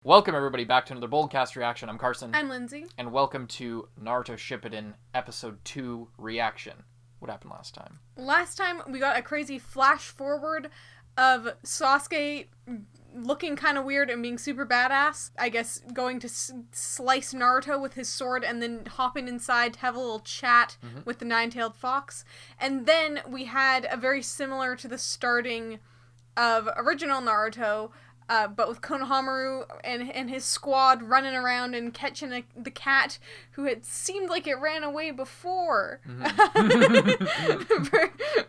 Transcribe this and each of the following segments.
Welcome everybody back to another Boldcast reaction. I'm Carson. I'm Lindsay. And welcome to Naruto Shippuden Episode 2 reaction. What happened last time? Last time we got a crazy flash forward of Sasuke looking kind of weird and being super badass. I guess going to slice Naruto with his sword and then hopping inside to have a little chat with the nine-tailed fox. And then we had a very similar to the starting of original Naruto, but with Konohamaru and his squad running around and catching the cat who had seemed like it ran away before.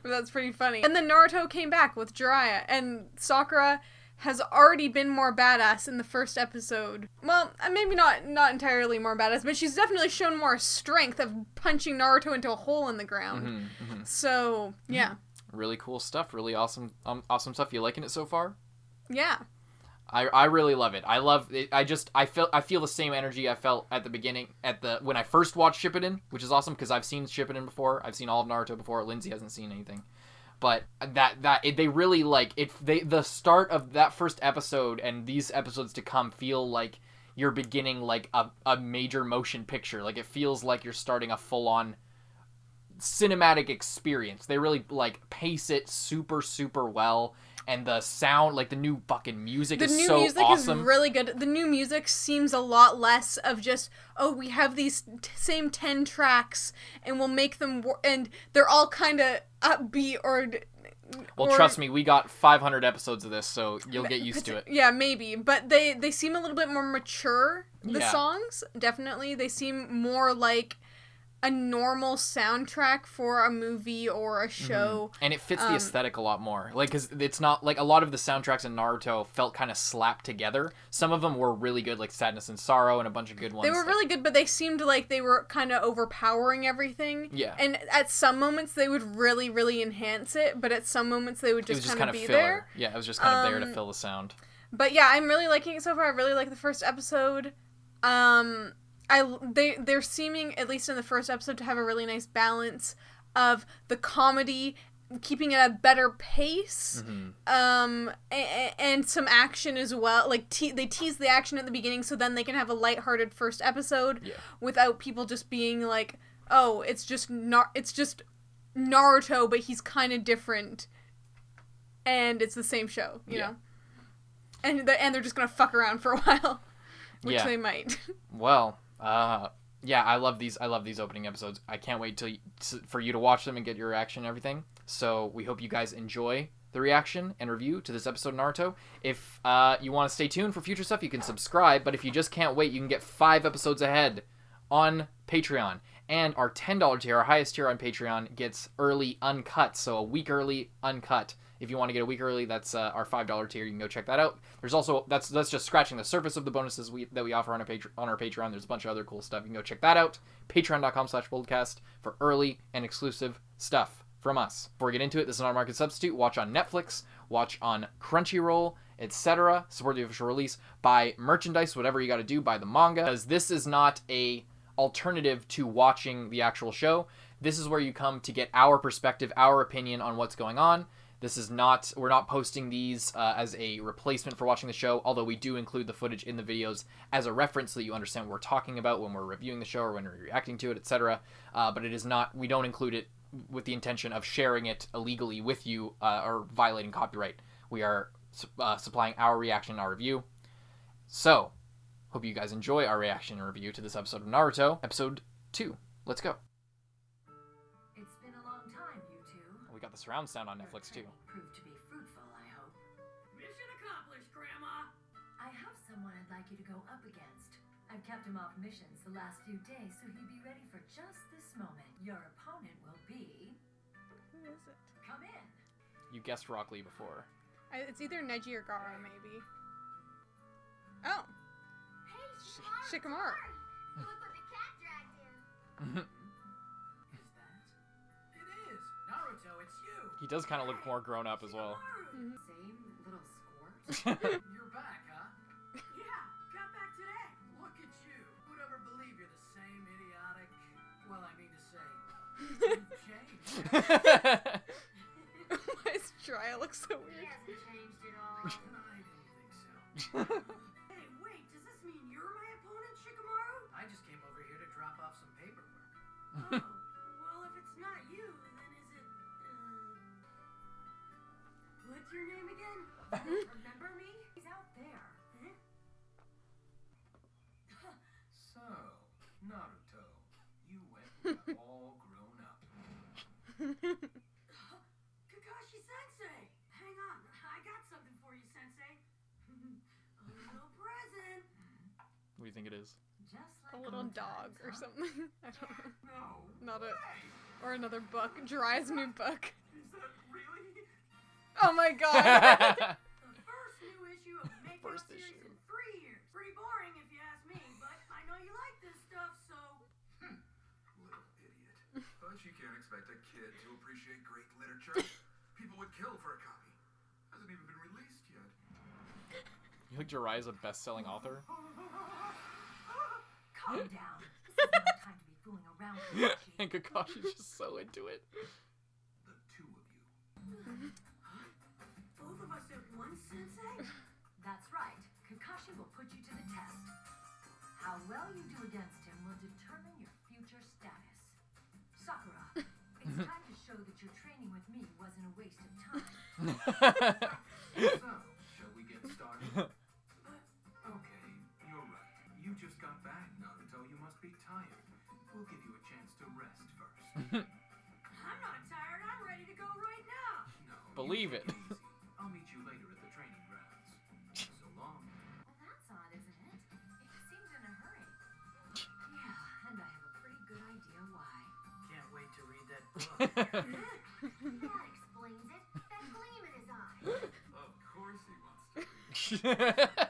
That's pretty funny. And then Naruto came back with Jiraiya, and Sakura has already been more badass in the first episode. Well, maybe not entirely more badass, but she's definitely shown more strength of punching Naruto into a hole in the ground. So, yeah. Really cool stuff. Really awesome stuff. You liking it so far? Yeah. I really love it. I love it. I feel the same energy I felt at the beginning when I first watched Shippuden, which is awesome because I've seen Shippuden before. I've seen all of Naruto before. Lindsay hasn't seen anything. But they really the start of that first episode and these episodes to come feel like you're beginning like a major motion picture. Like it feels like you're starting a full-on cinematic experience. They really pace it super, super well. And the sound, the new fucking music is so awesome. The new music is really good. The new music seems a lot less of just, we have these same 10 tracks, and we'll make them, and they're all kind of upbeat or... Well, trust me, we got 500 episodes of this, so you'll get used to it. Yeah, maybe. But they seem a little bit more mature, the songs, definitely. They seem more like a normal soundtrack for a movie or a show. And it fits the aesthetic a lot more. Because it's not, a lot of the soundtracks in Naruto felt kind of slapped together. Some of them were really good, like Sadness and Sorrow and a bunch of good ones. They were really good, but they seemed like they were kind of overpowering everything. Yeah. And at some moments, they would really, really enhance it, but at some moments, they would just kind of be filler. There. Yeah, it was just kind of there to fill the sound. But yeah, I'm really liking it so far. I really like the first episode. They're seeming, at least in the first episode, to have a really nice balance of the comedy, keeping it at a better pace, and some action as well. They tease the action at the beginning, so then they can have a lighthearted first episode without people just being like, oh, it's just Naruto, but he's kind of different, and it's the same show, you know? And they're just gonna fuck around for a while, which they might. Well... yeah, I love these opening episodes. I can't wait for you to watch them and get your reaction and everything. So we hope you guys enjoy the reaction and review to this episode of Naruto. If you want to stay tuned for future stuff, you can subscribe. But if you just can't wait, you can get 5 episodes ahead on Patreon. And our $10 tier, our highest tier on Patreon, gets early uncut. So a week early uncut. If you want to get a week early, that's our $5 tier. You can go check that out. There's also that's just scratching the surface of the bonuses that we offer on our Patreon. There's a bunch of other cool stuff. You can go check that out. Patreon.com/Boldcast for early and exclusive stuff from us. Before we get into it, this is not a market substitute. Watch on Netflix, watch on Crunchyroll, etc. Support the official release. Buy merchandise, whatever you got to do. Buy the manga, because this is not a alternative to watching the actual show. This is where you come to get our perspective, our opinion on what's going on. This is not, we're not posting these as a replacement for watching the show, although we do include the footage in the videos as a reference so that you understand what we're talking about when we're reviewing the show or when we're reacting to it, etc. But it is not, we don't include it with the intention of sharing it illegally with you or violating copyright. We are supplying our reaction and our review. So, hope you guys enjoy our reaction and review to this episode of Naruto, episode 2. Let's go. Got the surround sound on Netflix too. Proved to be fruitful, I hope. Mission accomplished, Grandma! I have someone I'd like you to go up against. I've kept him off missions the last few days, so he'd be ready for just this moment. Your opponent will be... Who is it? Come in! You guessed Rock Lee before. It's either Neji or Gaara, maybe. Oh! Hey, Shikamaru! Look what the cat dragged in. He does kind of look more grown up as well. Same little squirt? You're back, huh? Yeah, got back today. Look at you. Who'd ever believe you're the same idiotic... Well, I mean to say, you've changed. Why does Jiraiya look so weird? He hasn't changed at all. I didn't think so. Hey, wait! Oh, well, if it's not you, then is it, what's your name again? Remember me? He's out there. So, Naruto, you went and got all grown up. Kakashi-sensei! Hang on, I got something for you, Sensei. A little present. What do you think it is? Just A like little old dog times, or huh? something. I don't know. No. Not a. way. Or another book. Jiraiya's new book. Is that really? Oh my god! The first new issue of Make First Out series issue. in 3 years. Pretty boring if you ask me, but I know you like this stuff, so. Little idiot. But you can't expect a kid to appreciate great literature. People would kill for a copy. Hasn't even been released yet. You think Jiraiya's a best-selling author? Calm down. This is no time to be fooling around with Kakashi. And Kakashi's just so into it. The two of you. Both of us at once, Sensei? That's right. Kakashi will put you to the test. How well you do against him will determine your future status. Sakura, it's time to show that your training with me wasn't a waste of time. So, shall we get started? Okay, you're right. You just got back, Naruto. You must be tired. We'll give you a chance to rest first. I'm not tired. I'm ready to go right now. No. Believe you it. take easy. I'll meet you later at the training grounds. So long. Well, that's odd, isn't it? He seems in a hurry. Yeah, and I have a pretty good idea why. Can't wait to read that book. That explains it. That gleam in his eye. Of course he wants to. At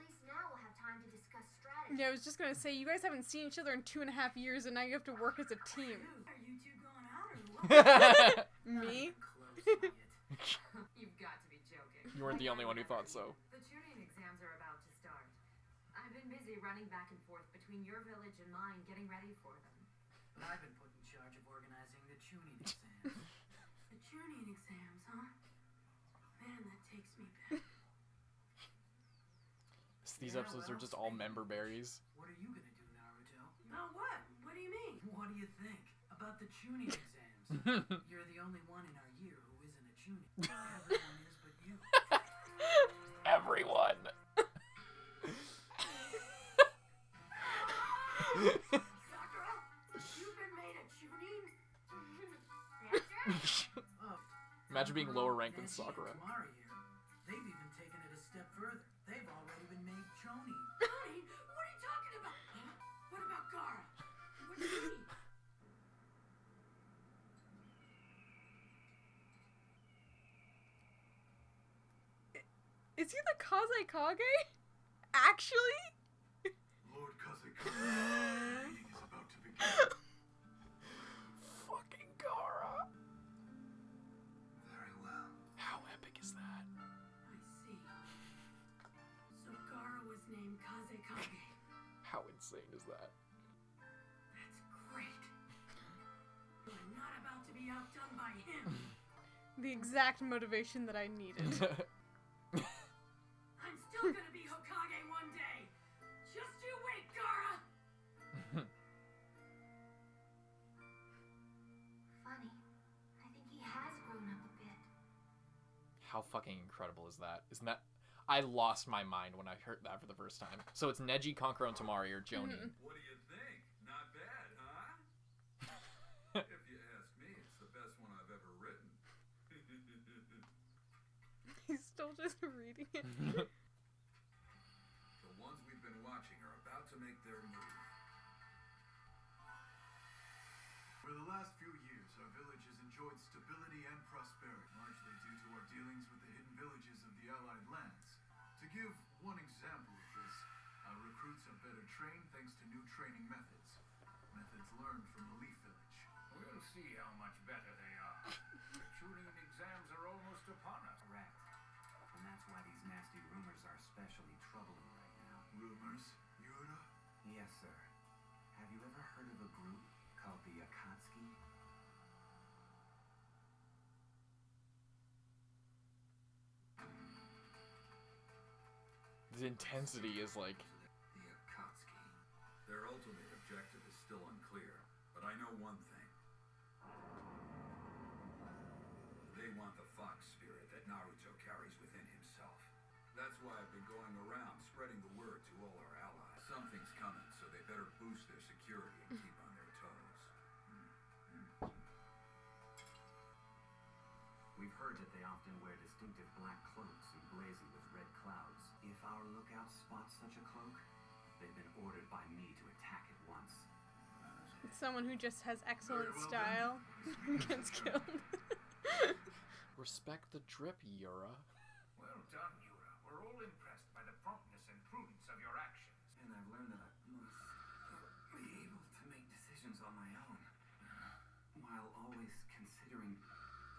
least now we'll have time to discuss strategy. Yeah, I was just gonna say, you guys haven't seen each other in 2.5 years, and now you have to work as a team. Are you two going out or what? Me? Close on it. You've got to be joking. You weren't the only one who thought so. The tuning exams are about to start. I've been busy running back and forth between your village and mine, getting ready for them. But I've been put in charge of organizing the tuning exams. The tuning exams, huh? Man, that takes me back. These episodes are just all member berries. What are you gonna do, Naruto? About what? What do you mean? What do you think? About the tuning exams. You're the only one in our year who isn't a tuning. Everyone is but you. Everyone. Sakura, you've been made a tuning? That's right. Oh. Imagine being lower ranked than Denji and Sakura. Temari here. They've even taken it a step further. They've already been made Choni. Choni? What are you talking about? Huh? What about Gaara? What do you mean? Is he the Kazekage? Actually? Lord Kazekage meeting is about to begin. Fucking Gaara. Very well. How epic is that? I see. So Gaara was named Kazekage. How insane is that? That's great. I'm not about to be outdone by him. The exact motivation that I needed. I'm still gonna be Hokage one day. Just you wait, Gaara. Funny. I think he has grown up a bit. How fucking incredible is that? Isn't that? I lost my mind when I heard that for the first time. So it's Neji, Kankuro, and Temari, or Jonin. What do you think? Not bad, huh? If you ask me, it's the best one I've ever written. He's still just reading it. The ones we've been watching are about to make their move. For the last few years, our village has enjoyed stability and prosperity, largely due to our dealings with the hidden villages of the Allied lands. To give one example of this, our recruits are better trained thanks to new training methods. Methods learned from the Leaf Village. We'll see how much better they are. The tuning exams are almost upon us. Correct. And that's why these nasty rumors are especially troubling right now. Rumors, Yura? Yes, sir. Have you ever heard of a group called the Akatsuki? The intensity is like. The Akatsuki. Their ultimate objective is still unclear, But I know one thing. They want the fox spirit that Naruto carries within himself. That's why I've been going around spreading the word to all our allies. Something's coming, so they better boost their security and keep on their toes. We've heard that they often wear distinctive black cloaks emblazoned with red clouds. If our lookout spots such a cloak, they've been ordered by me to attack it once. Someone who just has excellent style gets killed. Respect the drip, Yura. Well done, Yura. We're all impressed by the promptness and prudence of your actions. And I've learned that I must be able to make decisions on my own, while always considering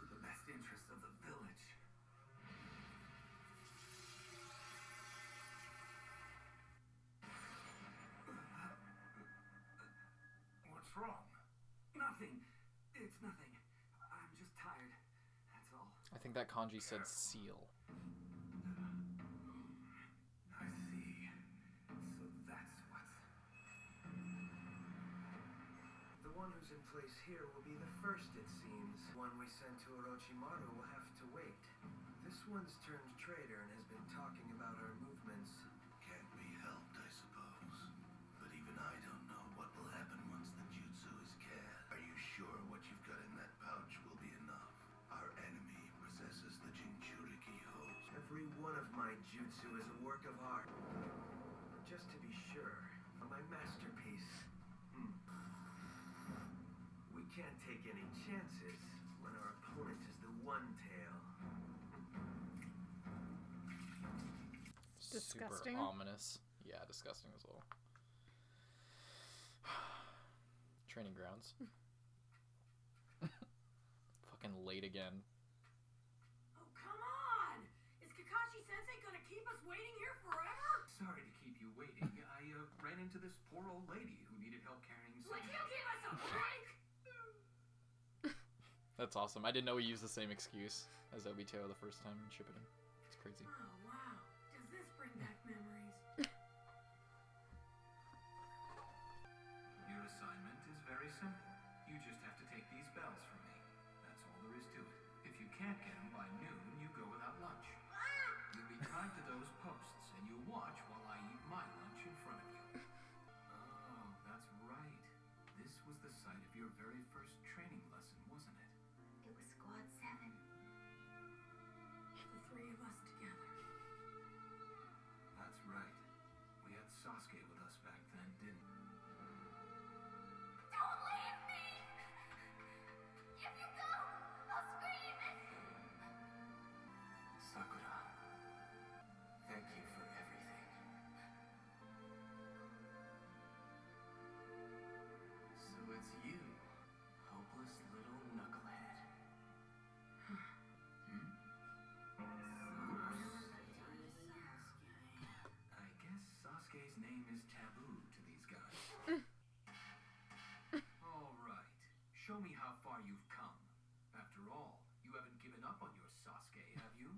the best interests of the village. What's wrong? Nothing. It's nothing. I'm just tired. That's all. I think that kanji said seal. I see. So that's what's... The one who's in place here will be the first, it seems. The one we sent to Orochimaru will have to wait. This one's turned traitor and has been talking about our movements. Can't be helped, I suppose. But even I don't know what will happen once the jutsu is cast. Are you sure what you've got in that pouch will be enough? Our enemy possesses the Jinchuriki hose. Every one of my jutsu is a work of art. Just to be sure, my masterpiece. We can't take any chances when our opponent is the One Tail. Disgusting. Super ominous. Yeah, disgusting as well. Training grounds. Fucking late again. Oh, come on! Is Kakashi-sensei gonna keep us waiting here forever? Sorry to keep you waiting. I ran into this poor old lady who needed help carrying some... Would you give us a break? That's awesome. I didn't know we used the same excuse as Obito the first time in Shippuden. It's crazy. Oh, wow. Does this bring back memories? Your assignment is very simple. You just have to take these bells from me. That's all there is to it. If you can't get them by noon, you go without lunch. You'll be tied to those posts, and you watch while I eat my lunch in front of you. Oh, that's right. This was the site of your very first training lesson, wasn't it? It was Squad 7. The three of us together. That's right. We had Sasuke with us back then, didn't we? Don't leave me! If you go, I'll scream! Sakura, thank you for everything. So it's you, hopeless little knucklehead. I guess Sasuke's name is taboo to these guys. All right, show me how far you've come. After all, you haven't given up on your Sasuke, have you?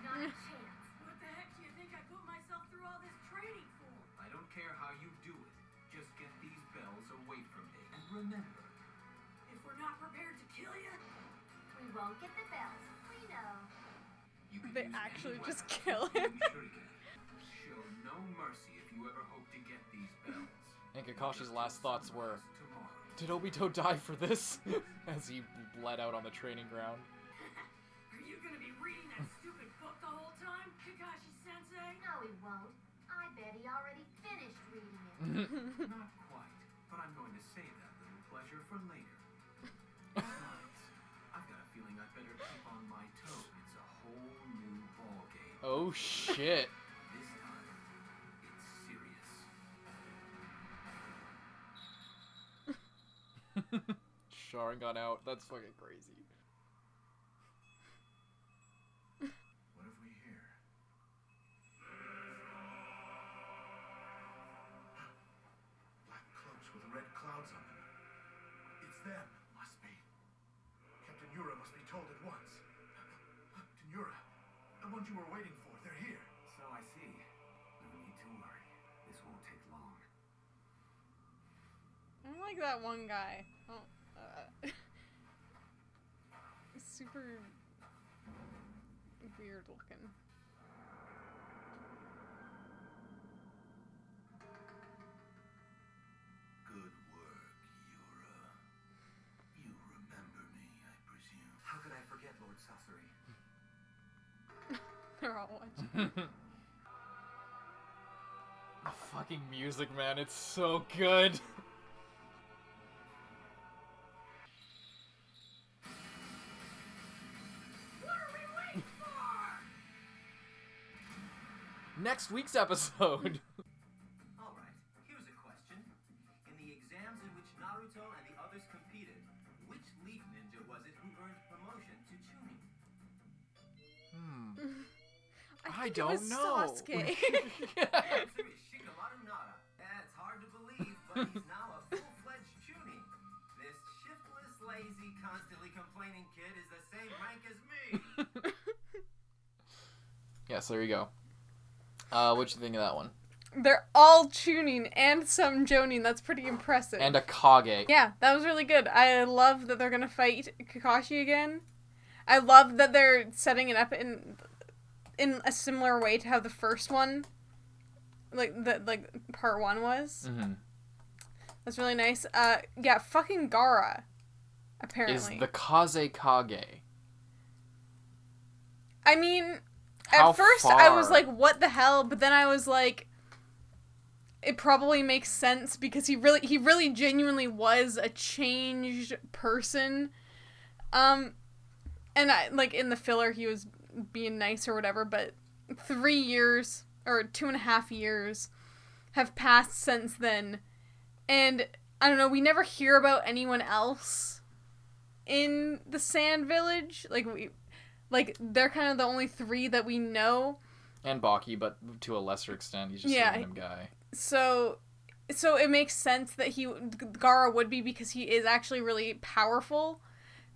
Not a chance. What the heck do you think I put myself through all this training for? I don't care how you do it. Just get these bells away from me. And remember, If we're not prepared to kill you? We won't get the bells. We know. you can They use actually any just weapon, kill him. including shuriken. Show no mercy if you ever hope to get these bells. And Kakashi's last thoughts were, Tomorrow. did Obito die for this? As he bled out on the training ground. Are you gonna be reading that stupid book the whole time, Kakashi-sensei? No, he won't. I bet he already finished reading it. Not quite, but I'm going to save that little pleasure for later. Besides, I've got a feeling I'd better keep on my toes. It's a whole new ball game. Oh shit. This time, it's serious. Sharingan out. That's fucking crazy. What have we here? Black cloaks with red clouds on them. It's them. Must be. Captain Yura must be told at once. Captain Yura, the ones you were waiting for, they're here. So I see. No need to worry. This won't take long. I like that one guy. Oh, super weird looking. Good work, Yura. You remember me, I presume. How could I forget, Lord Sasori? They're all watching. The fucking music, man, it's so good. What are we waiting for? Next week's episode. Alright, here's a question. In the exams in which Naruto and the others competed, which leaf ninja was it who earned promotion to Chunin? I think it don't was know. Sasuke. The answer is Shikamaru Nara. It's hard to believe, but he's now a full-fledged Chunin. This shiftless, lazy, constantly complaining kid is the same rank as me. Yes, there you go. What'd you think of that one? They're all tuning and some joning. That's pretty impressive. And a Kage. Yeah, that was really good. I love that they're gonna fight Kakashi again. I love that they're setting it up in a similar way to how the first one, like part 1 was. Mm-hmm. That's really nice. Yeah, fucking Gaara. Apparently, Is the Kaze Kage. I mean, How at first I was far? like, "What the hell?" But then I was like, "It probably makes sense because he really genuinely was a changed person." And I like in the filler he was being nice or whatever, but 3 years or 2.5 years have passed since then, and I don't know. We never hear about anyone else in the Sand Village. They're kind of the only 3 that we know. And Baki, but to a lesser extent, he's just Yeah. a random guy. So it makes sense that Gaara would be because he is actually really powerful,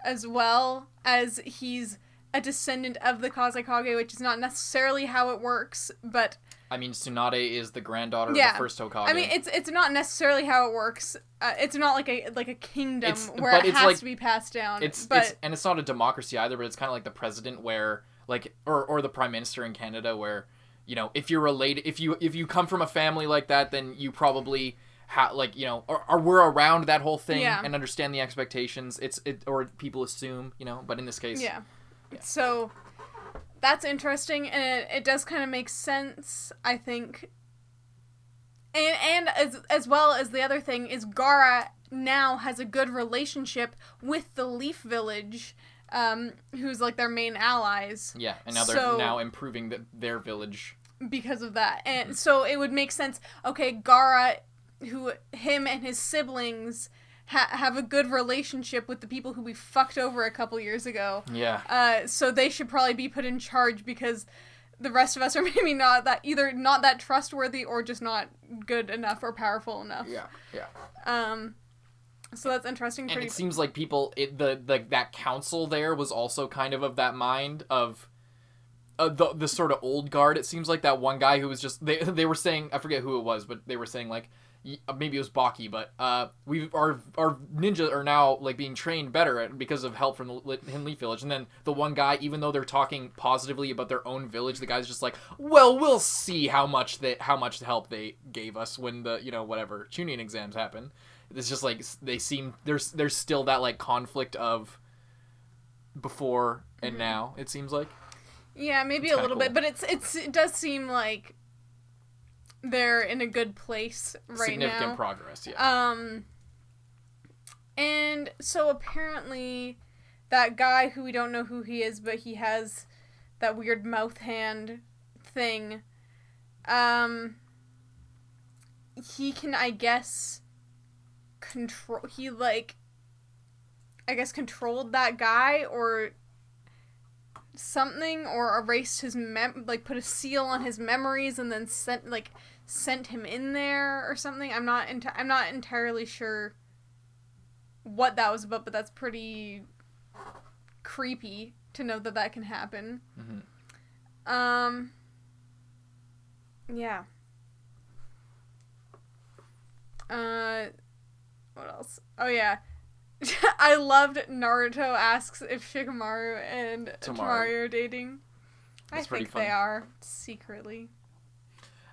as well as he's a descendant of the Kazekage, which is not necessarily how it works, but I mean, Tsunade is the granddaughter of Yeah. the first Hokage. I mean it's not necessarily how it works. It's not like a kingdom where but it it's has like- to be passed down. It's but and it's not a democracy either, but it's kind of like the president where or the prime minister in Canada where, you know, if you're related, if you come from a family like that, then you probably or we're around that whole thing Yeah. and understand the expectations. Or people assume, you know, but in this case, Yeah. So that's interesting, and it does kind of make sense, I think. And as well as the other thing is Gaara now has a good relationship with the Leaf Village, who's like their main allies. Yeah, and now they're So- now improving their village. Because of that. And so it would make sense, okay, Gaara, him and his siblings have a good relationship with the people who we fucked over a couple years ago. Yeah. So they should probably be put in charge because the rest of us are maybe not that trustworthy or just not good enough or powerful enough. Yeah. So that's interesting. And it seems like that council there was also kind of that mind of the sort of old guard. It seems like that one guy who was just they were saying, I forget who it was, but they were saying like maybe it was Baki, but our ninjas are now like being trained better because of help from the Hidden Leaf Village. And then the one guy, even though they're talking positively about their own village, the guy's just like, well, we'll see how much help they gave us when the whatever Chunin exams happen. It's just like they seem there's still that like conflict of before and now. It seems like. Yeah, maybe It's a little kinda bit, but it does seem like they're in a good place right Significant now. progress, yeah. And so apparently that guy who we don't know who he is, but he has that weird mouth hand thing, he can, I guess, controlled that guy or something, or erased his put a seal on his memories and then sent him in there or something. I'm not entirely sure what that was about, but that's pretty creepy to know that can happen. Mm-hmm. Yeah. What else? Oh yeah. I loved Naruto asks if Shikamaru and Temari are dating. That's I pretty think funny. they are secretly.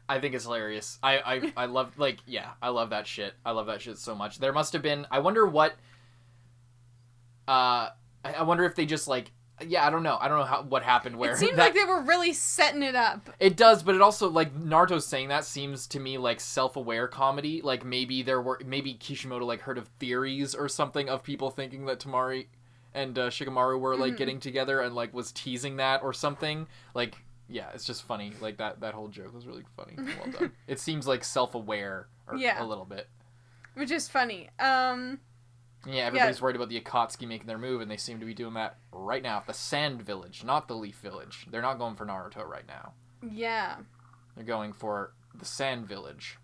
I think it's hilarious. I love, like, yeah, I love that shit. I love that shit so much. There must have been, I wonder what, I wonder if they just, like, yeah, I don't know what happened where. It seemed like they were really setting it up. It does, but it also, like, Naruto saying that seems to me like self-aware comedy. Like, maybe Kishimoto, like, heard of theories or something of people thinking that Temari and Shikamaru were, like, getting together and, like, was teasing that or something. Like, yeah, it's just funny. Like, that whole joke was really funny. Well done. It seems, like, self-aware a little bit. Which is funny. Yeah, everybody's worried about the Akatsuki making their move, and they seem to be doing that right now. The Sand Village, not the Leaf Village. They're not going for Naruto right now. Yeah. They're going for the Sand Village.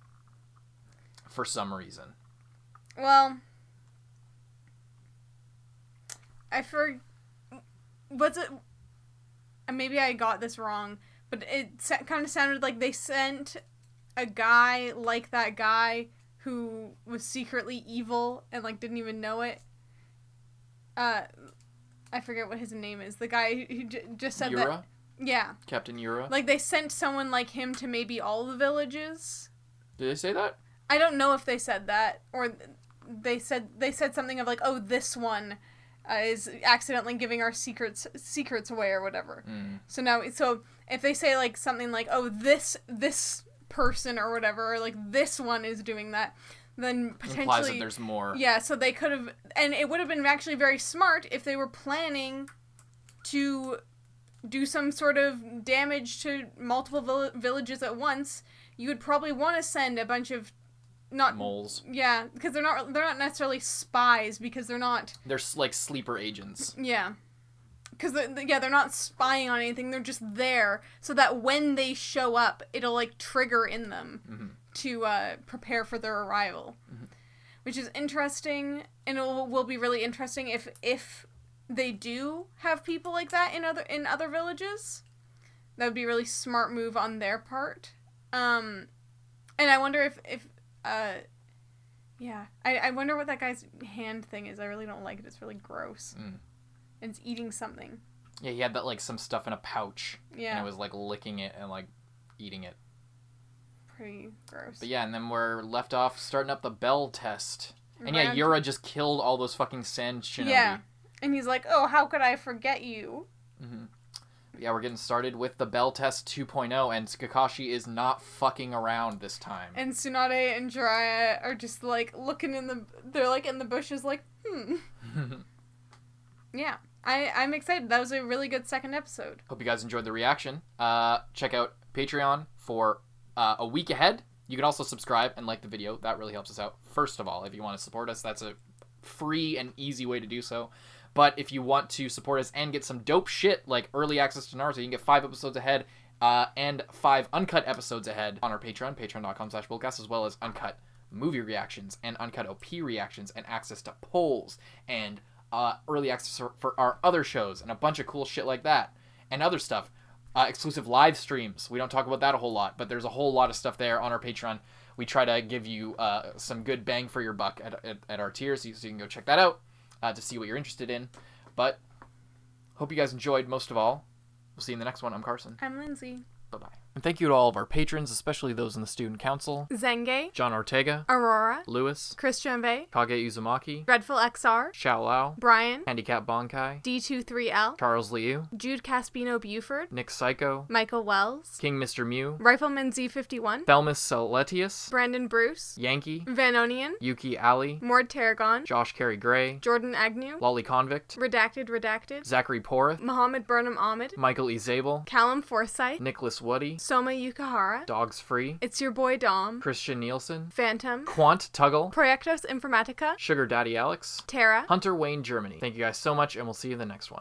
For some reason. Well, was it, maybe I got this wrong, but it kind of sounded like they sent a guy like that guy who was secretly evil and, like, didn't even know it. I forget what his name is. The guy who just said Yura? that. Yeah. Captain Yura? Like, they sent someone like him to maybe all the villages. Did they say that? I don't know if they said that, or they said something of, like, oh, this one is accidentally giving our secrets away or whatever. So if they say, like, something like, oh, this person or whatever, or, like, this one is doing that, then potentially implies that there's more. Yeah, so they could have, and it would have been actually very smart if they were planning to do some sort of damage to multiple villages at once. You would probably want to send a bunch of moles. Yeah, because they're not necessarily spies, because they're not. They're like sleeper agents. Yeah. Because they're not spying on anything. They're just there so that when they show up, it'll, like, trigger in them to prepare for their arrival, which is interesting, and it will be really interesting if they do have people like that in other villages. That would be a really smart move on their part. And I wonder if I wonder what that guy's hand thing is. I really don't like it. It's really gross. And it's eating something. Yeah, he had that, like, some stuff in a pouch. Yeah. And it was, like, licking it and, like, eating it. Pretty gross. But yeah, and then we're left off starting up the bell test. And yeah, Right. Yura just killed all those fucking sand shinobi. Yeah. And he's like, oh, how could I forget you? But yeah, we're getting started with the bell test 2.0, and Kakashi is not fucking around this time. And Tsunade and Jiraiya are just, like, they're, like, in the bushes, like, Yeah. I'm excited. That was a really good second episode. Hope you guys enjoyed the reaction. Check out Patreon for a week ahead. You can also subscribe and like the video. That really helps us out. First of all, if you want to support us, that's a free and easy way to do so. But if you want to support us and get some dope shit like early access to Naruto, you can get 5 episodes ahead and 5 uncut episodes ahead on our Patreon, patreon.com/bullcast, as well as uncut movie reactions and uncut OP reactions and access to polls and early access for our other shows and a bunch of cool shit like that and other stuff. Exclusive live streams. We don't talk about that a whole lot, but there's a whole lot of stuff there on our Patreon. We try to give you some good bang for your buck at our tiers, so you can go check that out to see what you're interested in. But hope you guys enjoyed most of all. We'll see you in the next one. I'm Carson. I'm Lindsay. Bye-bye. And thank you to all of our patrons, especially those in the Student Council. Zenge. John Ortega. Aurora. Lewis. Christian Vey. Kage Uzumaki. Dreadful XR. Xiao Lao. Brian. Handicap Bonkai. D23L. Charles Liu. Jude Caspino Buford. Nick Psycho. Michael Wells. King Mr. Mew. Rifleman Z51. Thelmus Celetius. Brandon Bruce. Yankee. Vanonian. Yuki Ali. Mord Tarragon. Josh Carey Gray. Jordan Agnew. Lolly Convict. Redacted. Zachary Porth. Mohammed Burnham Ahmed. Michael E. Zabel. Callum Forsyth. Nicholas Woody. Soma Yukahara. Dogs Free. It's Your Boy Dom. Christian Nielsen. Phantom. Quant Tuggle. Proyectos Informatica. Sugar Daddy Alex. Tara. Hunter Wayne Germany. Thank you guys so much, and we'll see you in the next one.